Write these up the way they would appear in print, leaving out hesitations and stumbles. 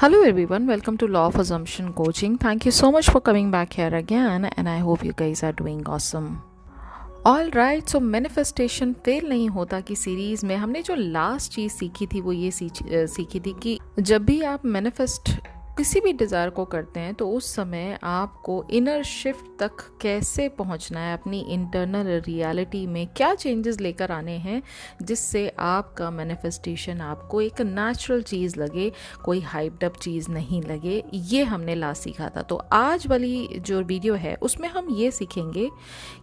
Hello everyone, welcome to Law of Assumption Coaching. Thank you so much for coming back here again and I hope you guys are doing awesome. All right, so manifestation fail नहीं होता की series में हमने जो last चीज़ सीखी थी वो ये सीखी थी कि जब भी आप मैनिफेस्ट किसी भी डिज़ायर को करते हैं तो उस समय आपको इनर शिफ्ट तक कैसे पहुंचना है, अपनी इंटरनल रियलिटी में क्या चेंजेस लेकर आने हैं जिससे आपका मैनिफेस्टेशन आपको एक नेचुरल चीज़ लगे, कोई हाइप्ड अप चीज़ नहीं लगे। ये हमने लास्ट सीखा था। तो आज वाली जो वीडियो है उसमें हम ये सीखेंगे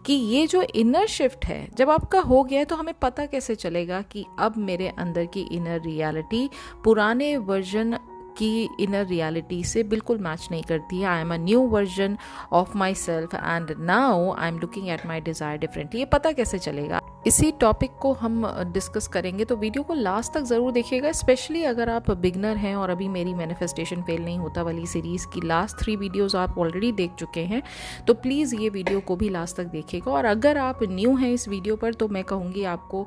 कि ये जो इनर शिफ्ट है जब आपका हो गया है तो हमें पता कैसे चलेगा कि अब मेरे अंदर की इनर रियलिटी पुराने वर्जन की इनर रियलिटी से बिल्कुल मैच नहीं करती है। I am a new version of my self and now I am looking at my desire differently. ये पता कैसे चलेगा, इसी टॉपिक को हम डिस्कस करेंगे। तो वीडियो को लास्ट तक ज़रूर देखिएगा, स्पेशली अगर आप बिगनर हैं और अभी मेरी मैनिफेस्टेशन फेल नहीं होता वाली सीरीज़ की लास्ट 3 वीडियोज़ आप ऑलरेडी देख चुके हैं, तो प्लीज़ ये वीडियो को भी लास्ट तक देखिएगा। और अगर आप न्यू हैं इस वीडियो पर तो मैं कहूँगी आपको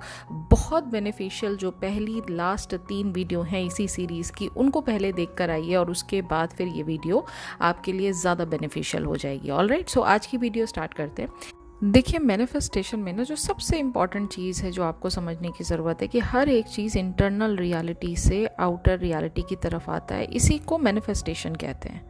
बहुत बेनिफिशियल जो पहली लास्ट 3 वीडियो हैं इसी सीरीज़ की उनको पहले देख कर आइए और उसके बाद फिर ये वीडियो आपके लिए ज़्यादा बेनिफिशियल हो जाएगी। ऑलराइट, सो आज की वीडियो स्टार्ट करते हैं। देखिए, मैनिफेस्टेशन में ना जो सबसे इम्पॉर्टेंट चीज़ है जो आपको समझने की ज़रूरत है कि हर एक चीज़ इंटरनल रियलिटी से आउटर रियलिटी की तरफ आता है, इसी को मैनिफेस्टेशन कहते हैं।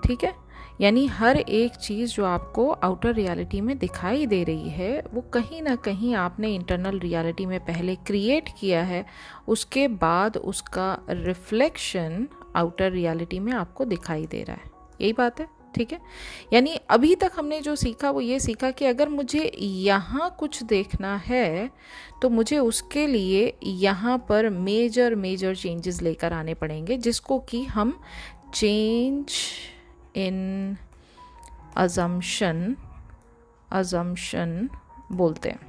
ठीक है, यानी हर एक चीज़ जो आपको आउटर रियलिटी में दिखाई दे रही है वो कहीं ना कहीं आपने इंटरनल रियलिटी में पहले क्रिएट किया है, उसके बाद उसका रिफ्लेक्शन आउटर रियलिटी में आपको दिखाई दे रहा है। यही बात है। ठीक है, यानी अभी तक हमने जो सीखा वो ये सीखा कि अगर मुझे यहाँ कुछ देखना है तो मुझे उसके लिए यहाँ पर मेजर चेंजेस लेकर आने पड़ेंगे, जिसको कि हम चेंज इन अजम्पशन बोलते हैं,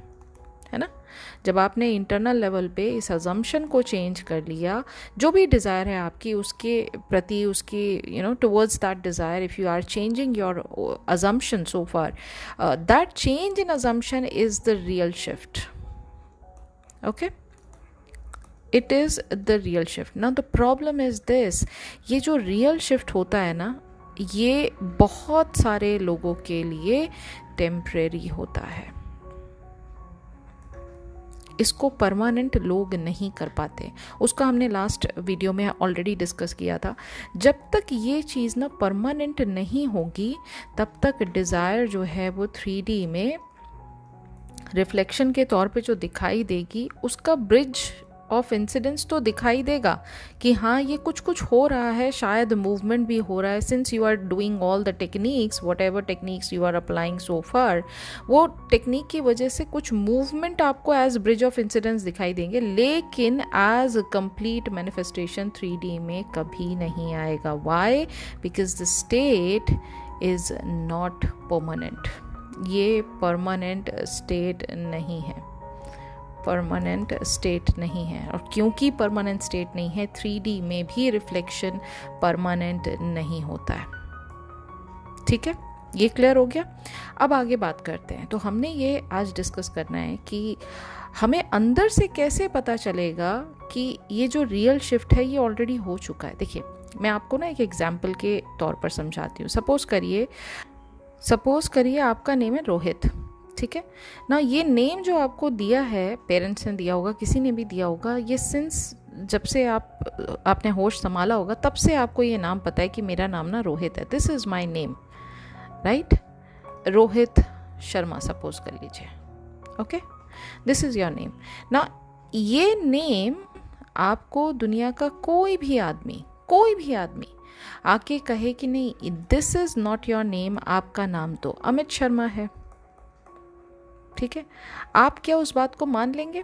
है ना। जब आपने इंटरनल लेवल पे इस अजम्पशन को चेंज कर लिया, जो भी डिज़ायर है आपकी उसके प्रति, उसकी towards that desire, if you are changing your assumption so far, that change in assumption is the real shift. Okay, it is the real shift. Now the problem is this, ये जो real shift होता है ना, ये बहुत सारे लोगों के लिए टेम्परेरी होता है। इसको परमानेंट लोग नहीं कर पाते, उसका हमने लास्ट वीडियो में ऑलरेडी डिस्कस किया था। जब तक ये चीज़ ना परमानेंट नहीं होगी तब तक डिज़ायर जो है वो 3D में रिफ्लेक्शन के तौर पे जो दिखाई देगी उसका ब्रिज ऑफ इंसिडेंट्स तो दिखाई देगा कि हाँ ये कुछ हो रहा है, शायद मूवमेंट भी हो रहा है। Since you are doing all the techniques, whatever techniques you are applying so far, वो टेक्निक की वजह से कुछ मूवमेंट आपको एज ब्रिज ऑफ इंसिडेंट्स दिखाई देंगे, लेकिन एज कंप्लीट मैनिफेस्टेशन 3D में कभी नहीं आएगा। Why? Because the state is not permanent. ये परमानेंट स्टेट नहीं है, परमानेंट स्टेट नहीं है। और क्योंकि परमानेंट स्टेट नहीं है, 3D में भी रिफ्लेक्शन परमानेंट नहीं होता है। ठीक है, ये क्लियर हो गया। अब आगे बात करते हैं। तो हमने ये आज डिस्कस करना है कि हमें अंदर से कैसे पता चलेगा कि ये जो रियल शिफ्ट है ये ऑलरेडी हो चुका है। देखिए, मैं आपको ना एक एग्जाम्पल के तौर पर समझाती हूँ। सपोज करिए आपका नेम है रोहित। ठीक है ना, ये नेम जो आपको दिया है, पेरेंट्स ने दिया होगा, किसी ने भी दिया होगा, ये सिंस जब से आपने होश संभाला होगा तब से आपको ये नाम पता है कि मेरा नाम ना रोहित है। This is my name, right? Rohit Sharma suppose कर लीजिए। Okay, this is your name. ना ये नेम आपको दुनिया का कोई भी आदमी आके कहे कि नहीं this is not your name, आपका नाम तो अमित शर्मा है। ठीक है, आप क्या उस बात को मान लेंगे?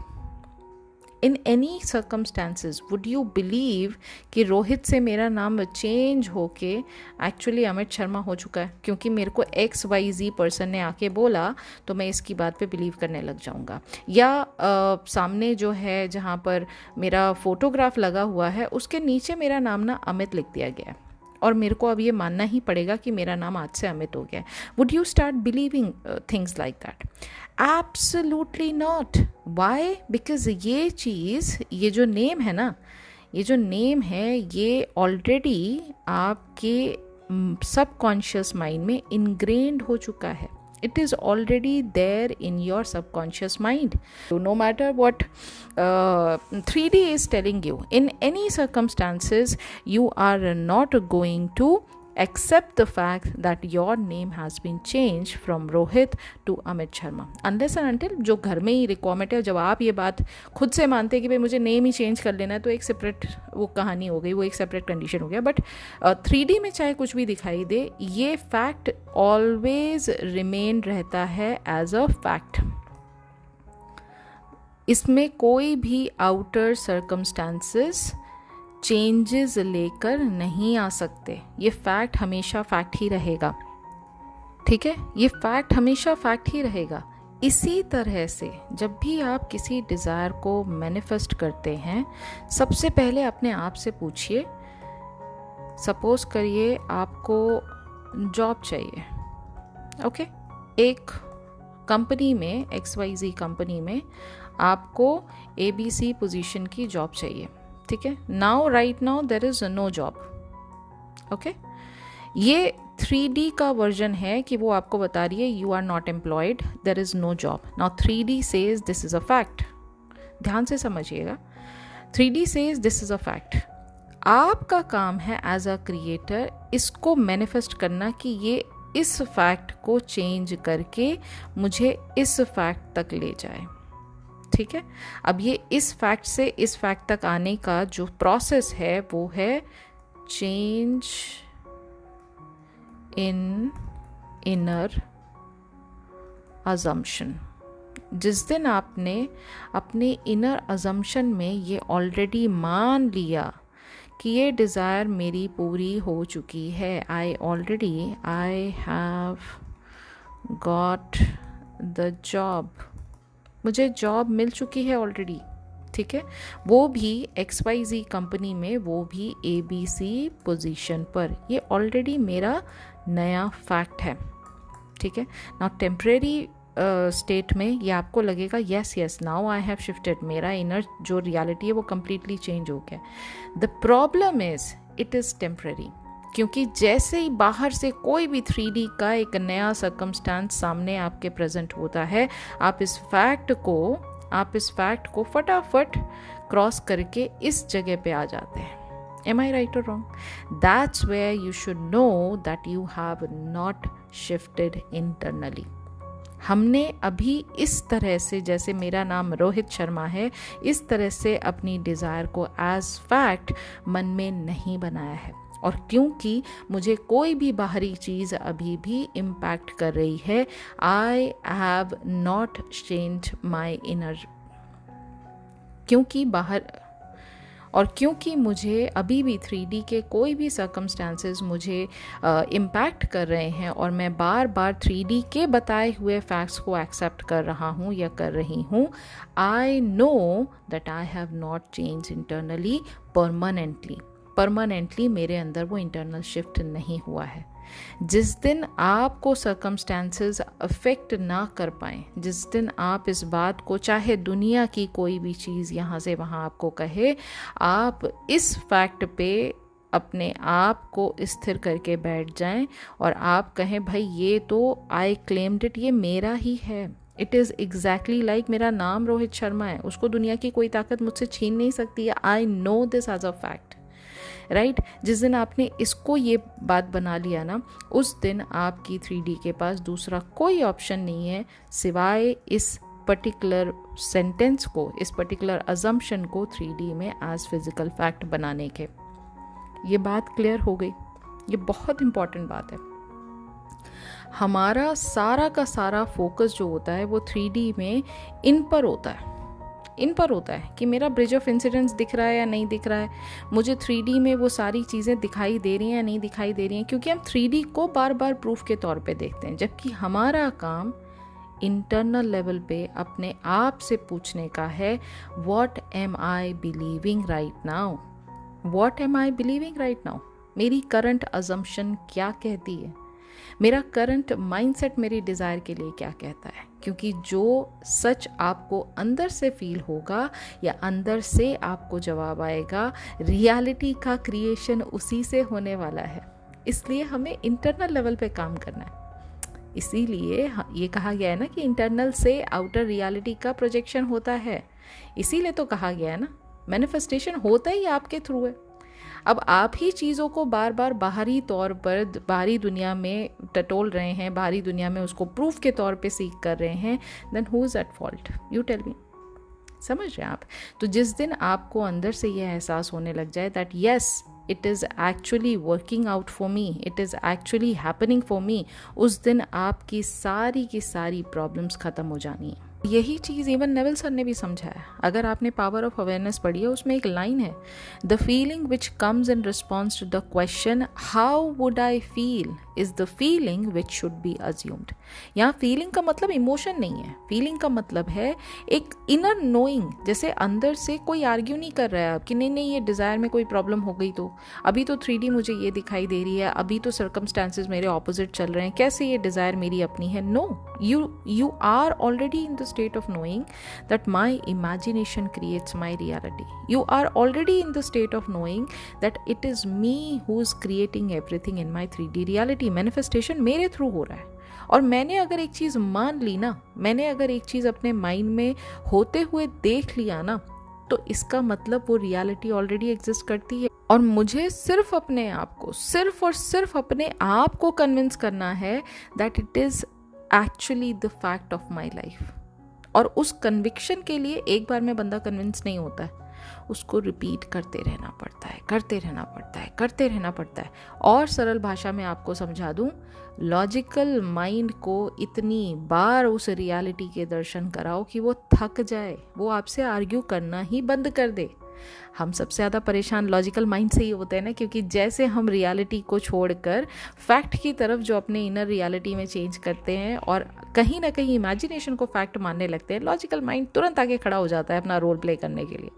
In any circumstances would you believe कि रोहित से मेरा नाम चेंज होके एक्चुअली अमित शर्मा हो चुका है? क्योंकि मेरे को XYZ पर्सन ने आके बोला तो मैं इसकी बात पे बिलीव करने लग जाऊंगा। या सामने जो है जहाँ पर मेरा फोटोग्राफ लगा हुआ है उसके नीचे मेरा नाम ना अमित लिख दिया गया है और मेरे को अब ये मानना ही पड़ेगा कि मेरा नाम आज से अमित हो गया है। Would you start believing things like that? Absolutely not. Why? Because ये चीज़, ये जो नेम है ना, ये जो नेम है ये ऑलरेडी आपके सबकॉन्शियस माइंड में इनग्रेन्ड हो चुका है. It is already there in your subconscious mind. So no matter what 3D is telling you, in any circumstances, you are not going to accept the fact that your name has been changed from Rohit to Amit Sharma. Unless and until जो घर में ही requirement है, जब आप ये बात खुद से मानते हैं कि भाई मुझे नेम ही चेंज कर लेना है, तो एक सेपरेट वो कहानी हो गई, वो एक सेपरेट कंडीशन हो गया. बट 3D में चाहे कुछ भी दिखाई दे, ये फैक्ट ऑलवेज रिमेन रहता है एज अ फैक्ट. इसमें कोई भी आउटर सर्कमस्टांसेस चेंजेस लेकर नहीं आ सकते. ये फैक्ट हमेशा फैक्ट ही रहेगा. ठीक है, ये फैक्ट हमेशा फैक्ट ही रहेगा. इसी तरह से जब भी आप किसी डिज़ायर को मैनिफेस्ट करते हैं, सबसे पहले अपने आप से पूछिए. सपोज करिए आपको जॉब चाहिए. ओके, एक कंपनी में, XYZ कंपनी में आपको ABC पोजीशन की जॉब चाहिए. ठीक है, now right now there is no job. Okay, ये 3D का वर्जन है कि वो आपको बता रही है you are not employed, there is no job. Now 3D says this is a fact. ध्यान से समझिएगा, 3D says this is a fact. आपका काम है एज अ क्रिएटर इसको मैनिफेस्ट करना कि ये इस फैक्ट को चेंज करके मुझे इस फैक्ट तक ले जाए. ठीक है, अब ये इस फैक्ट से इस फैक्ट तक आने का जो प्रोसेस है वो है चेंज इन इनर अजम्पशन. जिस दिन आपने अपने इनर अजम्पशन में ये ऑलरेडी मान लिया कि ये डिज़ायर मेरी पूरी हो चुकी है, I have got the job, मुझे जॉब मिल चुकी है ऑलरेडी. ठीक है, वो भी XYZ कंपनी में, वो भी ABC पोजीशन पर. ये ऑलरेडी मेरा नया फैक्ट है. ठीक है, नाउ टेम्परेरी स्टेट में ये आपको लगेगा yes now I have shifted, मेरा इनर जो रियलिटी है वो कम्प्लीटली चेंज हो गया. The problem is it is temporary, क्योंकि जैसे ही बाहर से कोई भी 3D का एक नया सर्कमस्टांस सामने आपके प्रेजेंट होता है, आप इस फैक्ट को फटाफट क्रॉस करके इस जगह पे आ जाते हैं. Am I right or wrong? That's where you should know that you have not shifted internally. हमने अभी इस तरह से, जैसे मेरा नाम रोहित शर्मा है, इस तरह से अपनी डिज़ायर को एज फैक्ट मन में नहीं बनाया है. और क्योंकि मुझे कोई भी बाहरी चीज़ अभी भी इम्पैक्ट कर रही है, I have not change my inner. क्योंकि मुझे अभी भी 3D के कोई भी सर्कमस्टांसेस मुझे इम्पैक्ट कर रहे हैं और मैं बार बार 3D के बताए हुए फैक्ट्स को एक्सेप्ट कर रहा हूँ या कर रही हूँ, I know that I have not change internally permanently मेरे अंदर वो इंटरनल शिफ्ट नहीं हुआ है. जिस दिन आपको सर्कमस्टांसेस अफेक्ट ना कर पाएँ, जिस दिन आप इस बात को, चाहे दुनिया की कोई भी चीज़ यहाँ से वहाँ आपको कहे, आप इस फैक्ट पे अपने आप को स्थिर करके बैठ जाएं और आप कहें भाई ये तो आई क्लेम्ड इट, ये मेरा ही है. इट इज़ एग्जैक्टली लाइक मेरा नाम रोहित शर्मा है, उसको दुनिया की कोई ताकत मुझसे छीन नहीं सकती है. I know this as a fact. Right, जिस दिन आपने इसको ये बात बना लिया ना, उस दिन आपकी 3D के पास दूसरा कोई ऑप्शन नहीं है सिवाय इस पर्टिकुलर सेंटेंस को, इस पर्टिकुलर अजम्पशन को 3D में एज फिजिकल फैक्ट बनाने के. ये बात क्लियर हो गई. ये बहुत इंपॉर्टेंट बात है. हमारा सारा का सारा फोकस जो होता है वो 3D में इन पर होता है कि मेरा ब्रिज ऑफ इंसिडेंस दिख रहा है या नहीं दिख रहा है, मुझे 3D में वो सारी चीज़ें दिखाई दे रही हैं या नहीं दिखाई दे रही हैं, क्योंकि हम 3D को बार बार प्रूफ के तौर पे देखते हैं. जबकि हमारा काम इंटरनल लेवल पे अपने आप से पूछने का है, what am I believing right now. मेरी करंट अजम्पशन क्या कहती है. मेरा करंट माइंडसेट मेरी डिज़ायर के लिए क्या कहता है, क्योंकि जो सच आपको अंदर से फील होगा या अंदर से आपको जवाब आएगा, रियलिटी का क्रिएशन उसी से होने वाला है। इसलिए हमें इंटरनल लेवल पे काम करना है। इसीलिए ये कहा गया है ना कि इंटरनल से आउटर रियलिटी का प्रोजेक्शन होता है। इसीलिए तो कहा गया है ना, मैनिफेस्टेशन होता ही आपके थ्रू है। अब आप ही चीज़ों को बार बार बाहरी तौर पर बाहरी दुनिया में टटोल रहे हैं, बाहरी दुनिया में उसको प्रूफ के तौर पे सीख कर रहे हैं, then who is at fault? You tell me. समझ रहे हैं आप? तो जिस दिन आपको अंदर से यह एहसास होने लग जाए that yes it is actually working out for me, it is actually happening for me, उस दिन आपकी सारी की सारी प्रॉब्लम्स ख़त्म हो जानी है। यही चीज़ इवन नेविल सर ने भी समझा है। अगर आपने पावर ऑफ अवेयरनेस पढ़ी है, उसमें एक लाइन है, the feeling which comes in response to the question how would I feel is the feeling which should be assumed. यहाँ फीलिंग का मतलब इमोशन नहीं है, फीलिंग का मतलब है एक इनर नोइंग। जैसे अंदर से कोई आर्ग्यू नहीं कर रहा है आप कि नहीं ये डिज़ायर में कोई प्रॉब्लम हो गई, तो अभी तो 3D मुझे ये दिखाई दे रही है, अभी तो सर्कमस्टांसेस मेरे ऑपोजिट चल रहे हैं, कैसे ये डिज़ायर मेरी अपनी है? No, you are already in the state of knowing that my imagination creates my reality. You are already in the state of knowing that it is me who is creating everything in my 3D reality. Manifestation मेरे through हो रहा है। और मैंने अगर एक चीज़ मान ली ना, मैंने अगर एक चीज़ अपने माइंड में होते हुए देख लिया ना, तो इसका मतलब वो रियलिटी ऑलरेडी एग्जिस्ट करती है। और मुझे सिर्फ अपने आप को, सिर्फ और सिर्फ अपने आप को कन्विंस करना है that it is actually the fact of my life. और उस कन्विक्शन के लिए एक बार में बंदा कन्विंस नहीं होता है, उसको रिपीट करते रहना पड़ता है, करते रहना पड़ता है, करते रहना पड़ता है। और सरल भाषा में आपको समझा दूं, लॉजिकल माइंड को इतनी बार उस रियलिटी के दर्शन कराओ कि वो थक जाए, वो आपसे आर्ग्यू करना ही बंद कर दे। हम सबसे ज़्यादा परेशान लॉजिकल माइंड से ही होते हैं ना, क्योंकि जैसे हम रियलिटी को छोड़कर फैक्ट की तरफ जो अपने इनर रियलिटी में चेंज करते हैं और कहीं ना कहीं इमेजिनेशन को फैक्ट मानने लगते हैं, लॉजिकल माइंड तुरंत आके खड़ा हो जाता है अपना रोल प्ले करने के लिए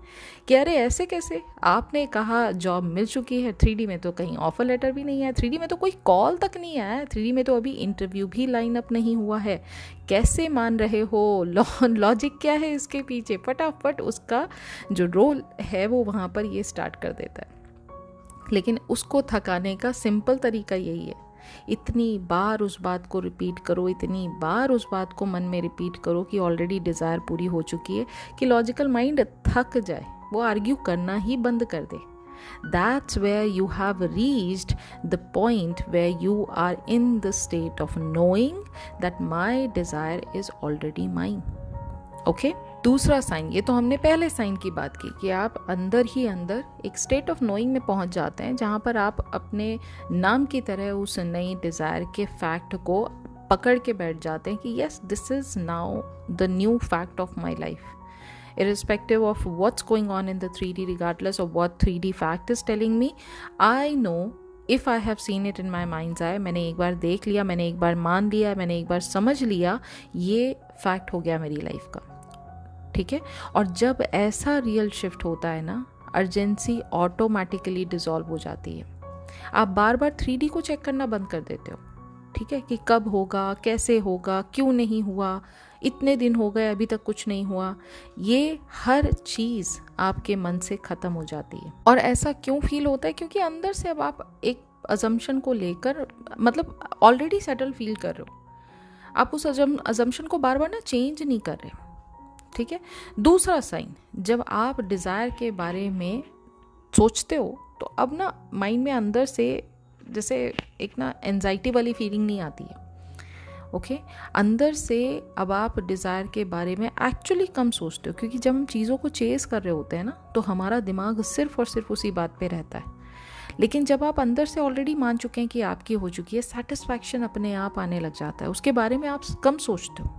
कि अरे ऐसे कैसे, आपने कहा जॉब मिल चुकी है, 3D में तो कहीं ऑफर लेटर भी नहीं है, 3D में तो कोई कॉल तक नहीं आया है, 3D में तो अभी इंटरव्यू भी लाइन अप नहीं हुआ है, कैसे मान रहे हो? लॉजिक क्या है इसके पीछे? फटाफट उसका जो रोल है वो वहाँ पर ये स्टार्ट कर देता है। लेकिन उसको थकाने का सिंपल तरीका यही है, इतनी बार उस बात को रिपीट करो, इतनी बार उस बात को मन में रिपीट करो कि ऑलरेडी डिज़ायर पूरी हो चुकी है, कि लॉजिकल माइंड थक जाए, वो आर्ग्यू करना ही बंद कर दे। That's where you have reached the point where you are in the state of knowing that my desire is already mine. Okay? दूसरा साइन, ये तो हमने पहले साइन की बात की कि आप अंदर ही अंदर एक स्टेट ऑफ नोइंग में पहुंच जाते हैं, जहां पर आप अपने नाम की तरह उस नई डिज़ायर के फैक्ट को पकड़ के बैठ जाते हैं कि yes this is now the new fact of my life, irrespective of what's going on in the 3D, regardless of what 3D fact is telling me, I know if I have seen it in my mind's eye, मैंने एक बार देख लिया, मैंने एक बार मान लिया, मैंने एक बार समझ लिया, ये फैक्ट हो गया मेरी लाइफ का। ठीक है? और जब ऐसा रियल शिफ्ट होता है ना, अर्जेंसी ऑटोमेटिकली डिसॉल्व हो जाती है। आप बार बार 3D को चेक करना बंद कर देते हो, ठीक है, कि कब होगा, कैसे होगा, क्यों नहीं हुआ, इतने दिन हो गए अभी तक कुछ नहीं हुआ। ये हर चीज़ आपके मन से ख़त्म हो जाती है। और ऐसा क्यों फील होता है? क्योंकि अंदर से अब आप एक अजम्पशन को लेकर मतलब ऑलरेडी सेटल फील कर रहे हो, आप उस अजम्पशन को बार बार ना चेंज नहीं कर रहे। ठीक है? दूसरा साइन, जब आप डिज़ायर के बारे में सोचते हो तो अब ना माइंड में अंदर से जैसे एक ना एंजाइटी वाली फीलिंग नहीं आती है। ओके? अंदर से अब आप डिज़ायर के बारे में एक्चुअली कम सोचते हो, क्योंकि जब हम चीज़ों को चेज़ कर रहे होते हैं ना, तो हमारा दिमाग सिर्फ और सिर्फ उसी बात पे रहता है। लेकिन जब आप अंदर से ऑलरेडी मान चुके हैं कि आपकी हो चुकी है, सेटिस्फैक्शन अपने आप आने लग जाता है, उसके बारे में आप कम सोचते हो।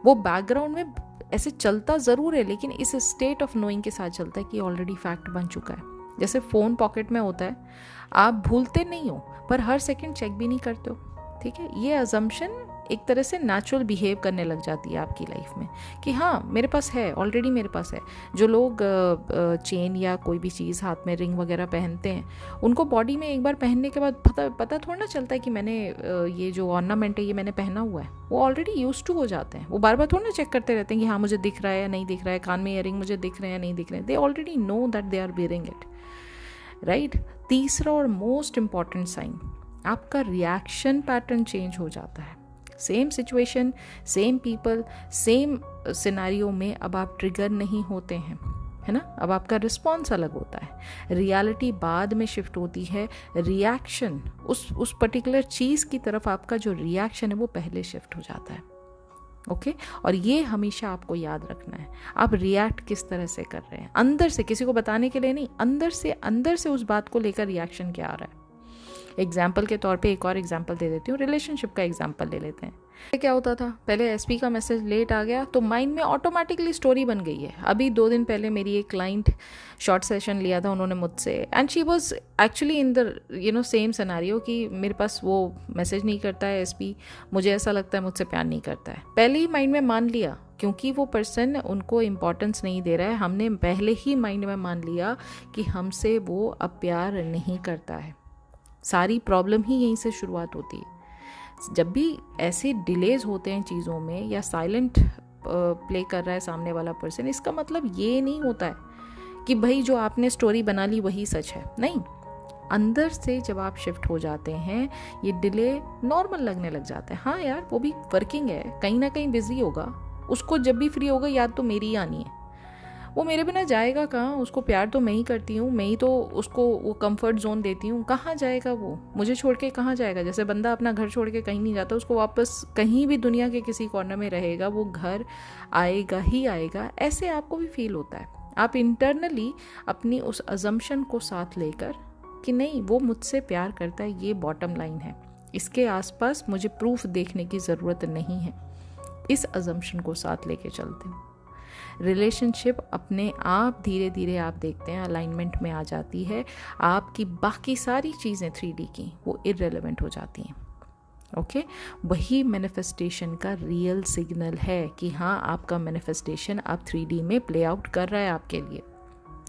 वो बैकग्राउंड में ऐसे चलता ज़रूर है, लेकिन इस स्टेट ऑफ नोइंग के साथ चलता है कि ऑलरेडी फैक्ट बन चुका है। जैसे फ़ोन पॉकेट में होता है, आप भूलते नहीं हो पर हर सेकंड चेक भी नहीं करते हो। ठीक है? ये अजम्पशन एक तरह से नेचुरल बिहेव करने लग जाती है आपकी लाइफ में कि हाँ मेरे पास है, ऑलरेडी मेरे पास है। जो लोग चेन या कोई भी चीज़ हाथ में, रिंग वगैरह पहनते हैं, उनको बॉडी में एक बार पहनने के बाद पता थोड़ा ना चलता है कि मैंने ये जो ऑर्नामेंट है ये मैंने पहना हुआ है। वो ऑलरेडी यूज टू हो जाते हैं। वो बार बार थोड़ा ना चेक करते रहते हैं कि हाँ मुझे दिख रहा है या नहीं दिख रहा है, कान में इयररिंग मुझे दिख रहे हैं या नहीं दिख रहे हैं। They already know that they are wearing it, right. तीसरा और मोस्ट इम्पॉर्टेंट साइन, आपका रिएक्शन पैटर्न चेंज हो जाता है। Same situation, same people, same scenario में अब आप ट्रिगर नहीं होते हैं, है ना। अब आपका रिस्पॉन्स अलग होता है। रियलिटी बाद में शिफ्ट होती है, रिएक्शन उस पर्टिकुलर चीज़ की तरफ आपका जो रिएक्शन है वो पहले शिफ्ट हो जाता है। ओके और ये हमेशा आपको याद रखना है, आप रिएक्ट किस तरह से कर रहे हैं, अंदर से, किसी को बताने के लिए नहीं, अंदर से उस बात को लेकर रिएक्शन क्या आ रहा है। एग्जाम्पल के तौर पे एक और एग्जाम्पल दे देती हूँ, रिलेशनशिप का एग्जाम्पल ले लेते हैं। क्या होता था पहले, एसपी का मैसेज लेट आ गया तो माइंड में ऑटोमेटिकली स्टोरी बन गई है। अभी 2 दिन पहले मेरी एक क्लाइंट शॉर्ट सेशन लिया था उन्होंने मुझसे, and she was actually in the same scenario कि मेरे पास वो मैसेज नहीं करता है एसपी, मुझे ऐसा लगता है मुझसे प्यार नहीं करता है। पहले ही माइंड में मान लिया, क्योंकि वो पर्सन उनको इम्पोर्टेंस नहीं दे रहा है, हमने पहले ही माइंड में मान लिया कि हमसे वो अब प्यार नहीं करता है। सारी प्रॉब्लम ही यहीं से शुरुआत होती है। जब भी ऐसे डिलेज होते हैं चीज़ों में या साइलेंट प्ले कर रहा है सामने वाला पर्सन, इसका मतलब ये नहीं होता है कि भाई जो आपने स्टोरी बना ली वही सच है, नहीं। अंदर से जब आप शिफ्ट हो जाते हैं ये डिले नॉर्मल लगने लग जाता है। हाँ यार वो भी वर्किंग है, कहीं ना कहीं बिजी होगा, उसको जब भी फ्री होगा याद तो मेरी ही आनी है, वो मेरे बिना जाएगा कहाँ, उसको प्यार तो मैं ही करती हूँ, मैं ही तो उसको वो कंफर्ट जोन देती हूँ, कहाँ जाएगा वो, मुझे छोड़ के कहाँ जाएगा। जैसे बंदा अपना घर छोड़ के कहीं नहीं जाता, उसको वापस कहीं भी दुनिया के किसी कॉर्नर में रहेगा वो घर आएगा ही आएगा। ऐसे आपको भी फील होता है। आप इंटरनली अपनी उस अजम्पशन को साथ लेकर कि नहीं वो मुझसे प्यार करता है, ये बॉटम लाइन है, इसके आसपास मुझे प्रूफ देखने की ज़रूरत नहीं है, इस अजम्पशन को साथ लेके चलते हो। रिलेशनशिप अपने आप धीरे धीरे आप देखते हैं अलाइनमेंट में आ जाती है, आपकी बाकी सारी चीज़ें 3D की वो इररिलेवेंट हो जाती हैं। ओके वही मैनिफेस्टेशन का रियल सिग्नल है कि हाँ आपका मैनिफेस्टेशन अब 3D में प्ले आउट कर रहा है आपके लिए।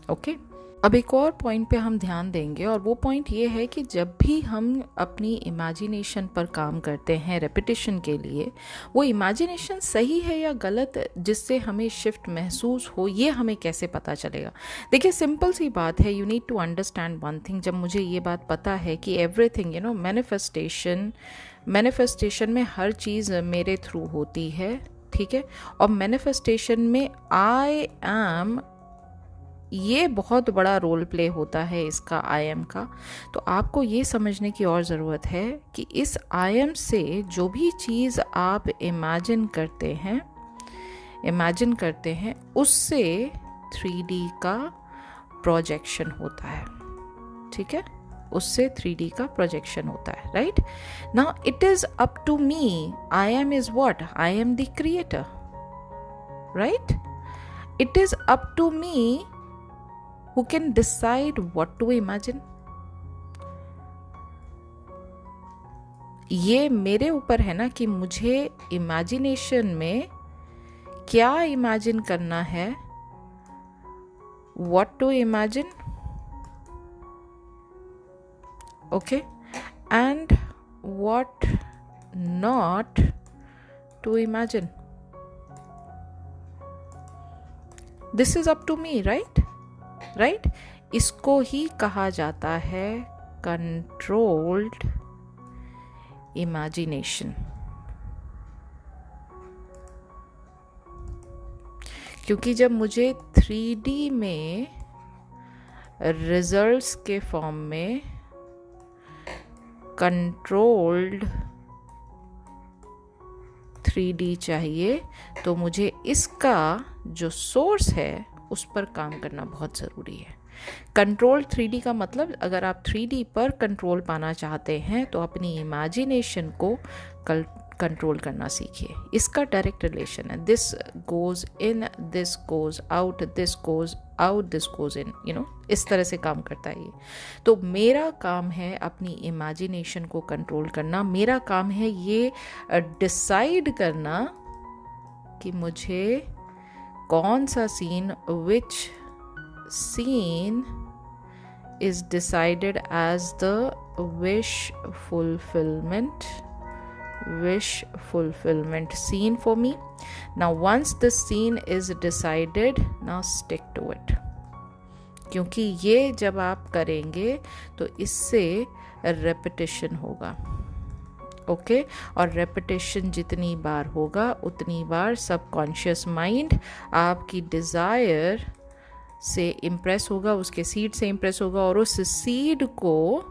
ओके अब एक और पॉइंट पे हम ध्यान देंगे, और वो पॉइंट ये है कि जब भी हम अपनी इमेजिनेशन पर काम करते हैं रेपिटेशन के लिए, वो इमेजिनेशन सही है या गलत, जिससे हमें शिफ्ट महसूस हो, ये हमें कैसे पता चलेगा। देखिए सिंपल सी बात है, you need to understand one thing. जब मुझे ये बात पता है कि एवरीथिंग मैनिफेस्टेशन में हर चीज़ मेरे थ्रू होती है, ठीक है, और मैनिफेस्टेशन में आई एम, ये बहुत बड़ा रोल प्ले होता है इसका आई एम का। तो आपको ये समझने की और ज़रूरत है कि इस आई एम से जो भी चीज़ आप इमेजिन करते हैं उससे 3D का प्रोजेक्शन होता है, ठीक है, उससे 3D का प्रोजेक्शन होता है, right. Now it is up to me, I am is what, I am the creator, right. It is up to me who can decide what to imagine। ये मेरे ऊपर है ना कि मुझे इमेजिनेशन में क्या इमेजिन करना है, what to imagine, okay, and what not to imagine। This is up to me, right? Right इसको ही कहा जाता है कंट्रोल्ड इमेजिनेशन। क्योंकि जब मुझे 3D में रिजल्ट्स के फॉर्म में कंट्रोल्ड 3D चाहिए, तो मुझे इसका जो सोर्स है उस पर काम करना बहुत ज़रूरी है। कंट्रोल 3D का मतलब, अगर आप 3D पर कंट्रोल पाना चाहते हैं तो अपनी इमेजिनेशन को कंट्रोल करना सीखिए। इसका डायरेक्ट रिलेशन है, this goes in, this goes out, this goes out, this goes in, इस तरह से काम करता है ये। तो मेरा काम है अपनी इमेजिनेशन को कंट्रोल करना, मेरा काम है ये डिसाइड करना कि मुझे कौन सा scene, which scene is decided as the wish fulfillment scene for me. Now once the scene is decided, now stick to it, क्योंकि ये जब आप करेंगे तो इससे रेपिटेशन होगा, ओके और रेपिटेशन जितनी बार होगा उतनी बार सबकॉन्शियस माइंड आपकी डिज़ायर से इम्प्रेस होगा, उसके सीड से इम्प्रेस होगा और उस सीड को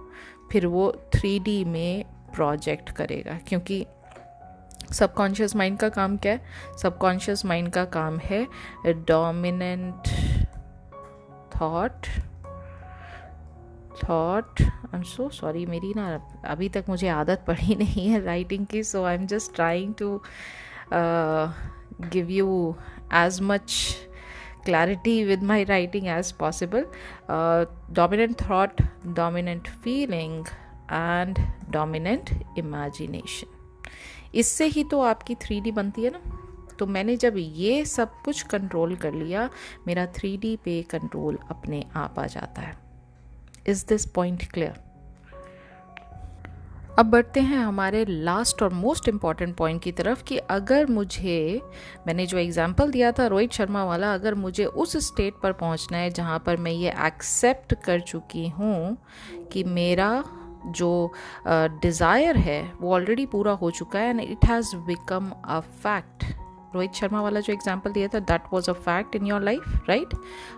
फिर वो 3D में प्रोजेक्ट करेगा। क्योंकि सबकॉन्शियस माइंड का काम क्या है? सबकॉन्शियस माइंड का काम है dominant thought I am so sorry, मेरी ना अभी तक मुझे आदत पड़ी नहीं है राइटिंग की, so I am just trying to give you as much clarity with my writing as possible. Dominant thought, dominant feeling and dominant imagination, इससे ही तो आपकी 3D बनती है ना। तो मैंने जब ये सब कुछ कंट्रोल कर लिया, मेरा 3D पे कंट्रोल अपने आप आ जाता है। Is this point clear? अब बढ़ते हैं हमारे लास्ट और मोस्ट इम्पॉर्टेंट पॉइंट की तरफ कि अगर मैंने जो एग्जांपल दिया था रोहित शर्मा वाला, अगर मुझे उस स्टेट पर पहुंचना है जहां पर मैं ये एक्सेप्ट कर चुकी हूं कि मेरा जो डिज़ायर है वो ऑलरेडी पूरा हो चुका है and it has become a fact. Rohit Sharma वाला जो एग्जाम्पल दिया था, that was a fact in your life, right.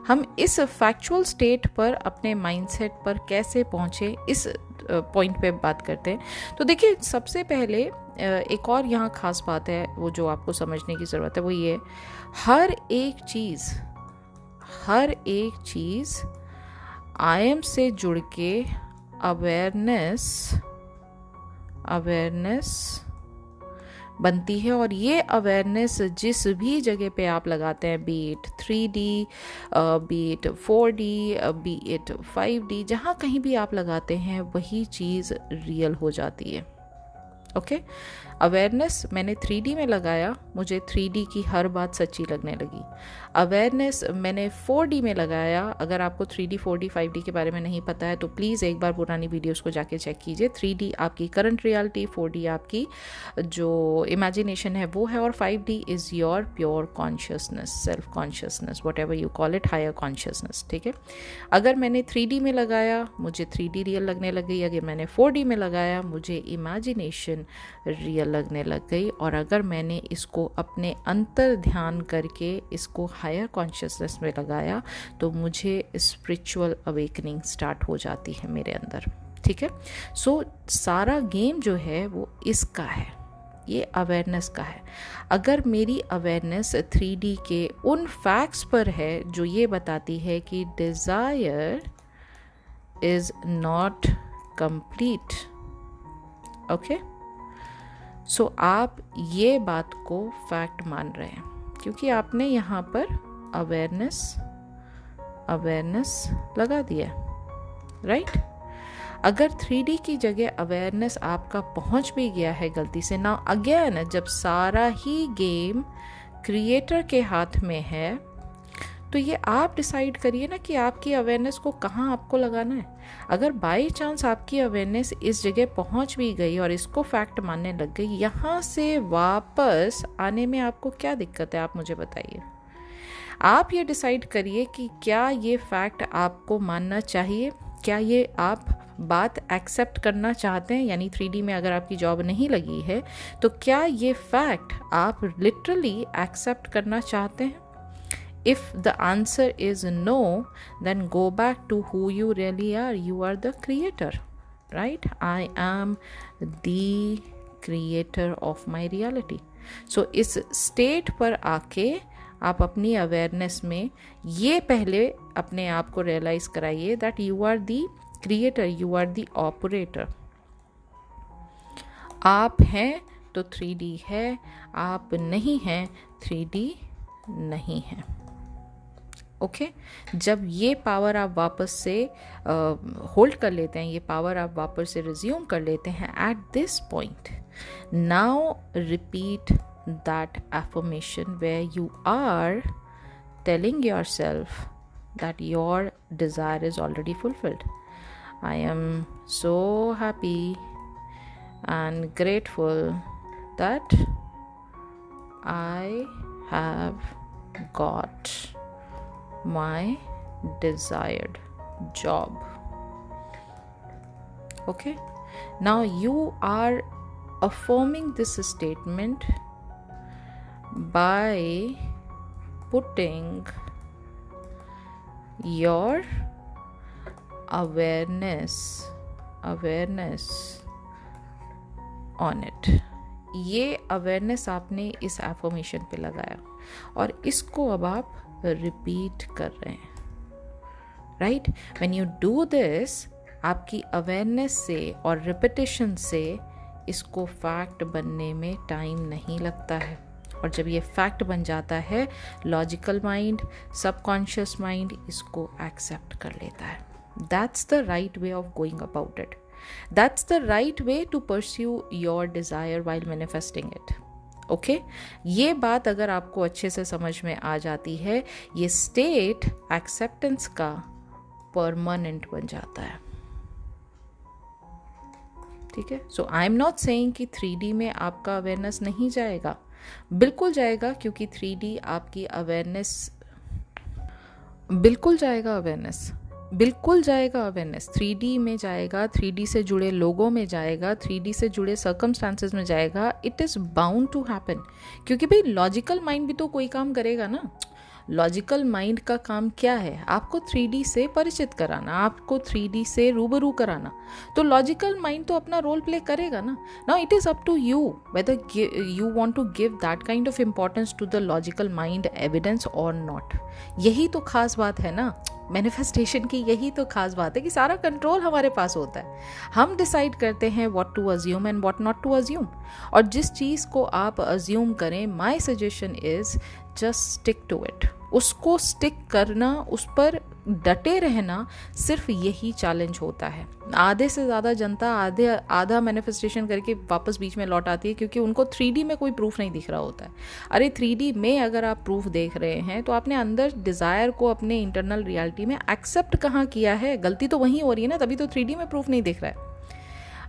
हम इस फैक्चुअल स्टेट पर अपने माइंडसेट पर कैसे पहुँचे, इस पॉइंट पे बात करते हैं। तो देखिए, सबसे पहले एक और यहाँ खास बात है वो जो आपको समझने की ज़रूरत है, वो ये हर एक चीज़ आई एम से जुड़ के अवेयरनेस बनती है। और ये अवेयरनेस जिस भी जगह पे आप लगाते हैं, B it 3D, B it 4D, B it 5D, जहाँ कहीं भी आप लगाते हैं वही चीज़ रियल हो जाती है, ओके। अवेयरनेस मैंने 3D में लगाया, मुझे 3D की हर बात सच्ची लगने लगी। अवेयरनेस मैंने 4D में लगाया। अगर आपको 3D 4D 5D के बारे में नहीं पता है तो प्लीज़ एक बार पुरानी वीडियोस को जाके चेक कीजिए। 3D आपकी करंट रियलिटी, 4D आपकी जो इमेजिनेशन है वो है, और 5D is your pure consciousness, self consciousness, whatever you call it, higher consciousness, ठीक है। अगर मैंने 3D में लगाया मुझे 3D रियल लगने लग गई, अगर मैंने 4D में लगाया मुझे इमेजिनेशन रियल लगने लग गई, और अगर मैंने इसको अपने अंतर ध्यान करके इसको हायर कॉन्शियसनेस में लगाया तो मुझे स्पिरिचुअल अवेकनिंग स्टार्ट हो जाती है मेरे अंदर, ठीक है। सो सारा गेम जो है वो इसका है, ये अवेयरनेस का है। अगर मेरी अवेयरनेस 3D के उन फैक्ट्स पर है जो ये बताती है कि desire is not complete, okay, so आप ये बात को फैक्ट मान रहे हैं क्योंकि आपने यहाँ पर अवेयरनेस लगा दिया, राइट। अगर 3D की जगह अवेयरनेस आपका पहुँच भी गया है गलती से, ना अगेन जब सारा ही गेम क्रिएटर के हाथ में है तो ये आप डिसाइड करिए ना कि आपकी अवेयरनेस को कहाँ आपको लगाना है। अगर बाई चांस आपकी अवेयरनेस इस जगह पहुँच भी गई और इसको फैक्ट मानने लग गई, यहाँ से वापस आने में आपको क्या दिक्कत है, आप मुझे बताइए। आप ये डिसाइड करिए कि क्या ये फैक्ट आपको मानना चाहिए, क्या ये आप बात एक्सेप्ट करना चाहते हैं। यानी 3D में अगर आपकी जॉब नहीं लगी है तो क्या ये फैक्ट आप लिटरली एक्सेप्ट करना चाहते हैं। If the answer is no, then go back to who you really are. You are the creator, right? I am the creator of my reality. So इस स्टेट पर आके आप अपनी अवेयरनेस में ये पहले अपने आप को रियलाइज कराइए that you are the creator, you are the operator. आप हैं तो 3D है, आप नहीं हैं 3D नहीं है। ओके जब ये पावर आप वापस से होल्ड कर लेते हैं, ये पावर आप वापस से रिज्यूम कर लेते हैं at this point, now repeat that affirmation where you are telling yourself that your desire is already fulfilled. I am so happy and grateful that I have got my desired job. Okay, now you are affirming this statement by putting your awareness on it. ये awareness आपने इस affirmation पे लगाया और इसको अब आप repeat कर रहे हैं, right? When you do this, आपकी अवेयरनेस से और रिपीटिशन से इसको फैक्ट बनने में टाइम नहीं लगता है। और जब ये फैक्ट बन जाता है, लॉजिकल माइंड, सबकॉन्शियस माइंड इसको एक्सेप्ट कर लेता है। That's the right way of going about it. That's the right way to pursue your desire while manifesting it. Okay, ये बात अगर आपको अच्छे से समझ में आ जाती है, ये स्टेट एक्सेप्टेंस का परमानेंट बन जाता है। ठीक है, सो आई एम नॉट सेइंग कि 3D में आपका अवेयरनेस नहीं जाएगा, बिल्कुल जाएगा, क्योंकि 3D आपकी अवेयरनेस बिल्कुल जाएगा, बिल्कुल जाएगा अवेयरनेस 3D में जाएगा, 3D से जुड़े लोगों में जाएगा, 3D से जुड़े सर्कमस्टांसेस में जाएगा। It is bound to happen, क्योंकि भाई लॉजिकल माइंड भी तो कोई काम करेगा ना। लॉजिकल माइंड का काम क्या है? आपको 3D से परिचित कराना, आपको 3D से रूबरू कराना। तो लॉजिकल माइंड तो अपना रोल प्ले करेगा ना। Now it is up to you whether you want to give that kind of importance to the logical mind evidence और नॉट। यही तो खास बात है ना मैनिफेस्टेशन की, यही तो खास बात है कि सारा कंट्रोल हमारे पास होता है। हम डिसाइड करते हैं what to assume and what not to assume. और जिस चीज़ को आप अज्यूम करें, my suggestion is just stick to it. उसको स्टिक करना, उस पर डटे रहना, सिर्फ यही चैलेंज होता है। आधे से ज़्यादा जनता आधा मैनिफेस्टेशन करके वापस बीच में लौट आती है, क्योंकि उनको 3D में कोई प्रूफ नहीं दिख रहा होता है। अरे 3D में अगर आप प्रूफ देख रहे हैं तो आपने अंदर डिज़ायर को अपने इंटरनल रियलिटी में एक्सेप्ट कहाँ किया है? गलती तो वहीं हो रही है ना, तभी तो 3D में प्रूफ नहीं दिख रहा है।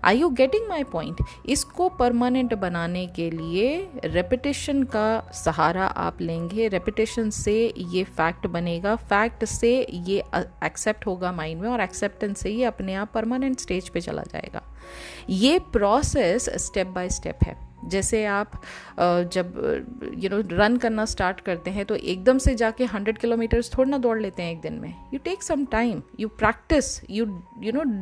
Are you getting my point? इसको परमानेंट बनाने के लिए रेपिटेशन का सहारा आप लेंगे। रेपिटेशन से ये फैक्ट बनेगा, फैक्ट से ये एक्सेप्ट होगा माइंड में, और एक्सेप्टेंस से ये अपने आप परमानेंट स्टेज पे चला जाएगा। ये प्रोसेस स्टेप बाय स्टेप है। जैसे आप जब रन करना स्टार्ट करते हैं तो एकदम से जाके 100 किलोमीटर्स थोड़ा ना दौड़ लेते हैं एक दिन में। You take some time, you practice, you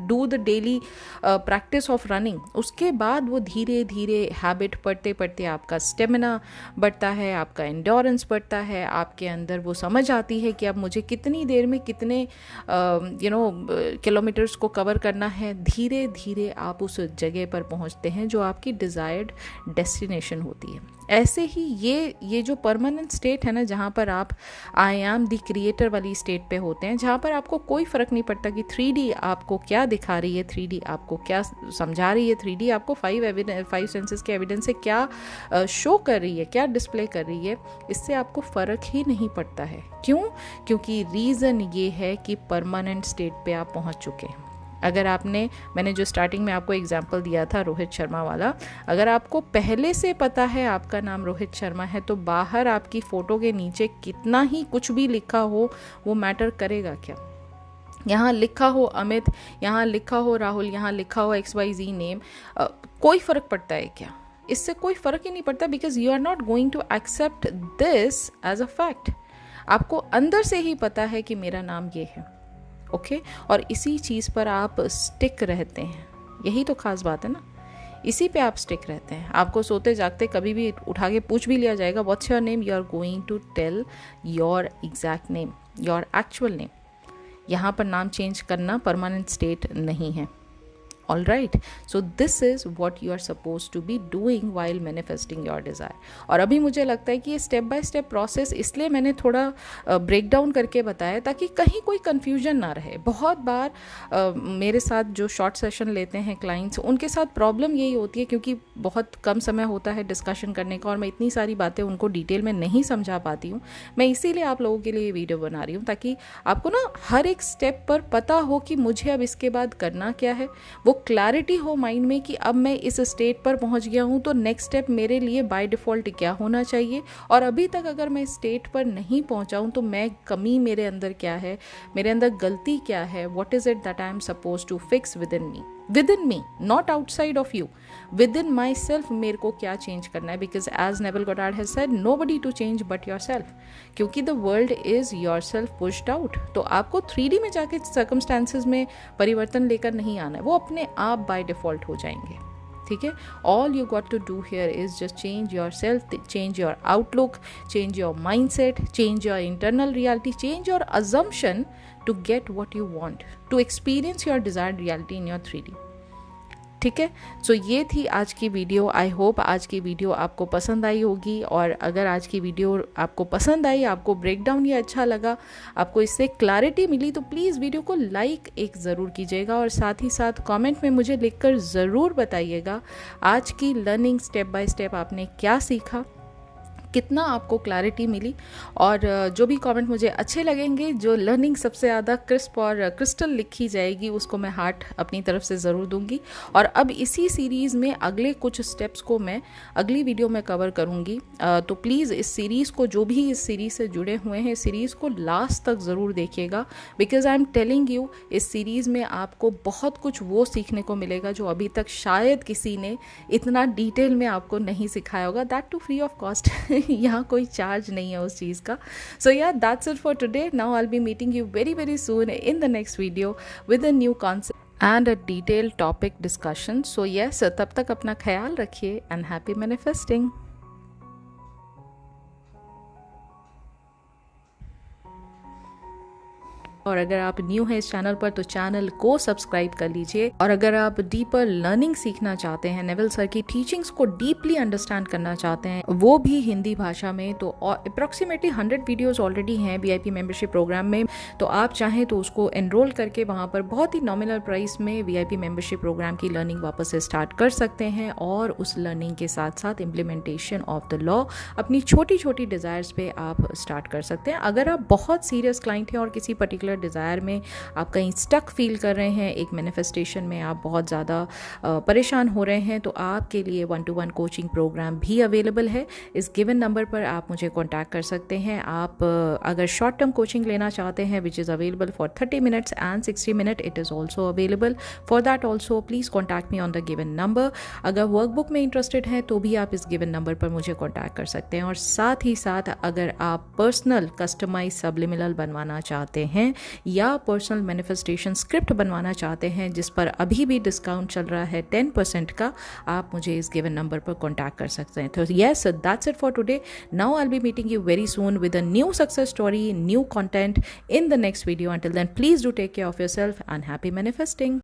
do the daily practice of running. उसके बाद वो धीरे धीरे हैबिट पढ़ते पढ़ते आपका स्टेमिना बढ़ता है, आपका एंड्योरेंस बढ़ता है, आपके अंदर वो समझ आती है कि अब मुझे कितनी देर में कितने किलोमीटर्स को कवर करना है। धीरे धीरे आप उस जगह पर पहुंचते हैं जो आपकी डिज़ायर्ड डेस्टिनेशन होती है। ऐसे ही ये जो परमानेंट स्टेट है ना, जहाँ पर आप आई एम द क्रिएटर वाली स्टेट पे होते हैं, जहाँ पर आपको कोई फ़र्क नहीं पड़ता कि 3D आपको क्या दिखा रही है, 3D आपको क्या समझा रही है, 3D आपको 5 सेंसेस के एविडेंस से क्या शो कर रही है, क्या डिस्प्ले कर रही है, इससे आपको फ़र्क ही नहीं पड़ता है। क्यों? क्योंकि रीज़न ये है कि परमानेंट स्टेट पे आप पहुँच चुके हैं। अगर मैंने जो स्टार्टिंग में आपको एग्जाम्पल दिया था रोहित शर्मा वाला, अगर आपको पहले से पता है आपका नाम रोहित शर्मा है, तो बाहर आपकी फ़ोटो के नीचे कितना ही कुछ भी लिखा हो वो मैटर करेगा क्या? यहाँ लिखा हो अमित, यहाँ लिखा हो राहुल, यहाँ लिखा हो XYZ नेम, कोई फ़र्क पड़ता है क्या? इससे कोई फ़र्क ही नहीं पड़ता, because you are not going to accept this as a fact. आपको अंदर से ही पता है कि मेरा नाम ये है। ओके और इसी चीज़ पर आप स्टिक रहते हैं। यही तो खास बात है ना, इसी पे आप स्टिक रहते हैं। आपको सोते जागते कभी भी उठा के पूछ भी लिया जाएगा what's your name, you are going to tell your exact name, your actual name. यहाँ पर नाम चेंज करना परमानेंट स्टेट नहीं है। All right. So this is what you are suppose to be doing while manifesting your desire. और अभी मुझे लगता है कि ये स्टेप बाय स्टेप प्रोसेस इसलिए मैंने थोड़ा ब्रेक डाउन करके बताया ताकि कहीं कोई कन्फ्यूजन ना रहे. बहुत बार मेरे साथ जो शॉर्ट सेशन लेते हैं क्लाइंट्स, उनके साथ प्रॉब्लम यही होती है क्योंकि बहुत कम समय होता है डिस्कशन करने का और मैं इतनी सारी बातें उनको डिटेल में नहीं समझा पाती हूँ. मैं इसीलिए आप लोगों के लिए ये वीडियो बना रही हूँ ताकि आपको ना हर एक स्टेप पर पता हो कि मुझे अब इसके बाद करना क्या है. वो क्लैरिटी हो माइंड में कि अब मैं इस स्टेट पर पहुँच गया हूँ तो नेक्स्ट स्टेप मेरे लिए बाय डिफ़ॉल्ट क्या होना चाहिए. और अभी तक अगर मैं स्टेट पर नहीं पहुँचा हूँ तो मैं कमी मेरे अंदर क्या है, मेरे अंदर गलती क्या है, what is it that I am suppose to fix within me, not outside of you, within myself. मेरे को क्या चेंज करना है, because as Neville Goddard has said nobody to change but yourself. क्योंकि the world is yourself pushed out. तो आपको 3D में जाके सर्कमस्टांसेस में परिवर्तन लेकर नहीं आना है, वो अपने आप बाय डिफॉल्ट हो जाएंगे. ठीक है. All you got to do here is just change yourself, change your outlook, change your mindset, change your internal reality, change your assumption to get what you want, to experience your desired reality in your 3D. ठीक है. सो ये थी आज की video. I hope आज की video आपको पसंद आई होगी. और अगर आज की वीडियो आपको पसंद आई, आपको ब्रेकडाउन ये अच्छा लगा, आपको इससे क्लैरिटी मिली, तो प्लीज़ वीडियो को लाइक एक ज़रूर कीजिएगा और साथ ही साथ कमेंट में मुझे लिखकर ज़रूर बताइएगा आज की लर्निंग स्टेप बाय स्टेप आपने क्या सीखा, कितना आपको क्लैरिटी मिली. और जो भी कमेंट मुझे अच्छे लगेंगे, जो लर्निंग सबसे ज़्यादा क्रिस्प और क्रिस्टल लिखी जाएगी, उसको मैं हार्ट अपनी तरफ से ज़रूर दूंगी. और अब इसी सीरीज़ में अगले कुछ स्टेप्स को मैं अगली वीडियो में कवर करूंगी. तो प्लीज़ इस सीरीज़ को, जो भी इस सीरीज़ से जुड़े हुए हैं, इस सीरीज़ को लास्ट तक ज़रूर देखिएगा. Because I am telling you, इस सीरीज़ में आपको बहुत कुछ वो सीखने को मिलेगा जो अभी तक शायद किसी ने इतना डिटेल में आपको नहीं सिखाया होगा. That too free of cost. यहाँ कोई चार्ज नहीं है उस चीज़ का. सो या that's it for today. Now I will be meeting you very very soon in the next video with a new concept and a detailed topic discussion. So yes, तब तक अपना ख्याल रखिए एंड हैप्पी मैनिफेस्टिंग. और अगर आप new हैं इस चैनल पर तो चैनल को सब्सक्राइब कर लीजिए. और अगर आप डीपर लर्निंग सीखना चाहते हैं, नेविल सर की टीचिंग्स को डीपली अंडरस्टैंड करना चाहते हैं, वो भी हिंदी भाषा में, तो अप्रॉक्सीमेटली 100 वीडियोस ऑलरेडी हैं VIP मेंबरशिप प्रोग्राम में. तो आप चाहें तो उसको एनरोल करके वहाँ पर बहुत ही नॉमिनल प्राइस में VIP मेंबरशिप प्रोग्राम की लर्निंग वापस से स्टार्ट कर सकते हैं. और उस लर्निंग के साथ साथ इम्प्लीमेंटेशन ऑफ द लॉ अपनी छोटी छोटी डिज़ायर्स पे आप स्टार्ट कर सकते हैं. अगर आप बहुत सीरियस क्लाइंट हैं और किसी पर्टिकुलर डिज़ायर में आप कहीं स्टक फील कर रहे हैं, एक मैनिफेस्टेशन में आप बहुत ज़्यादा परेशान हो रहे हैं, तो आपके लिए 1-to-1 कोचिंग प्रोग्राम भी अवेलेबल है. इस गिवन नंबर पर आप मुझे कॉन्टैक्ट कर सकते हैं. आप अगर शॉर्ट टर्म कोचिंग लेना चाहते हैं which is available for 30 minutes and 60 minute, it is also available. For that also please contact me on the given number. अगर वर्कबुक में इंटरेस्टेड हैं तो भी आप इस गिवन नंबर पर मुझे कॉन्टैक्ट कर सकते हैं. और साथ ही साथ अगर आप पर्सनल कस्टमाइज सब्लिमिनल बनवाना चाहते हैं या पर्सनल मैनिफेस्टेशन स्क्रिप्ट बनवाना चाहते हैं जिस पर अभी भी डिस्काउंट चल रहा है 10% का, आप मुझे इस गिवन नंबर पर कॉन्टैक्ट कर सकते हैं. तो yes, that's it for today. Now I will be meeting you very soon with a new success story, new content in the next video. Until then, please do take care of yourself and happy manifesting.